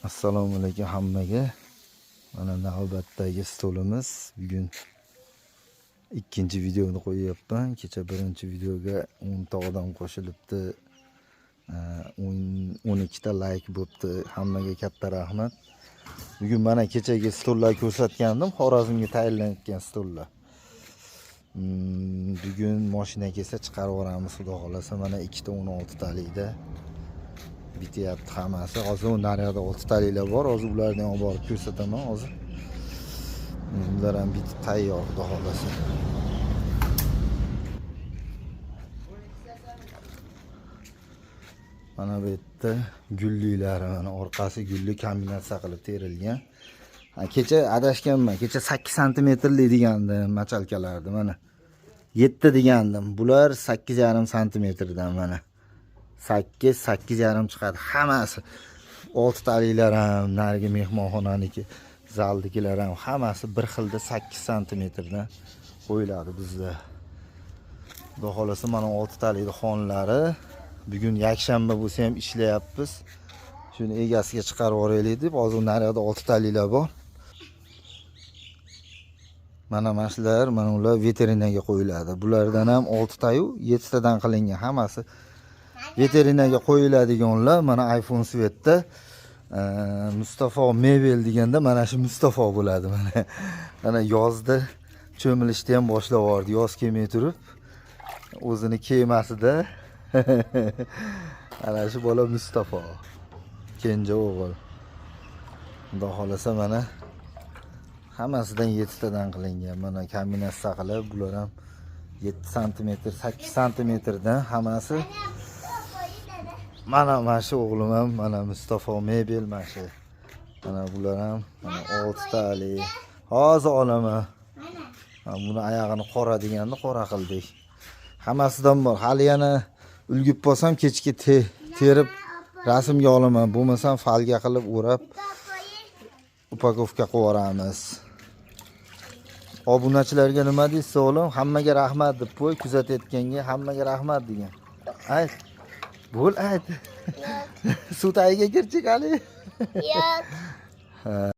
Assalomu alaykum hammaga. Mana navbatdagi stolimiz. Bugun ikkinchi videoni qo'yapman. Kecha birinchi videoga 10 ta odam qo'shilibdi. 12 ta like bo'pti. Hammaga katta rahmat. Bugun mana kechagi stollar ko'rsatgandim. Xorazmga tayyorlangan stollar. Bugun mashina kelsa chiqarib yuboramiz, xudo xolasa. Mana 2 ta 16 talikda bityapti hammasi. Hozir naryoqda 6 taliklar bor. Hozir ularni olib borib ko'rsataman hozir. Ular ham bitib tayyor, xudo xolasa. Mana bu yerda gulliklari, mana orqasi gulli kombinatsiya qilib terilgan. Kecha adashganman. Kecha 8 sm degandim machalkalarni, mana 7 degandim. Bular 8,5 sm dan mana 8,5 chiqadi hammasi. 6 taliklar ham, narigi mehmonxonaniki, zaldikilar ham hammasi bir xilda 8 sm dan qo'yiladi bizda. Xudo xolasa mana 6 talikning xonlari. Bugun yakshanba bo'lsa ham ishlayapmiz. Shuni egasiga chiqarib yuboraylik deb, hozir naryoqda 6 taliklar bor. Mana mashlar, mana ular veterinaga qo'yiladi. Bulardan ham 6 tayu 7 tadan qilingan hammasi. Veterinaga qo'yiladiganlar mana iPhone Svetda Mustafa Mebel deganda mana shu Mustafa bo'ladi mana. Mana yozda cho'milishni ham boshlab yubordi. Yoz kelmay turib o'zini kemasida ana shu bola Mustafa. Kenja o'g'il. Xudo xolasa mana hammasidan 7 tadan qilingan. Mana kombinatsiya qilib, bular ham 7 sm, 8 sm dan hammasi. Mana shu o'g'lim ham, mana Mustafa Mebel mashi. Mana bular ham mana 6 talik. Hozir olaman. Buni oyog'ini qora deganda qora qildik. Hammasidan bor. Hali yana ulgib bo'lsam kechga terib rasmga olaman. Bo'lmasam falga qilib o'rab upakovka qilib yuboramiz. Obunachilarga nima deysiz o'g'lim? Hammaga rahmat deb qo'y, kuzatayotganga hammaga rahmat degan. Ayt. Bo'l ayt. Suv tagiga kirchik Ali. Yo'q.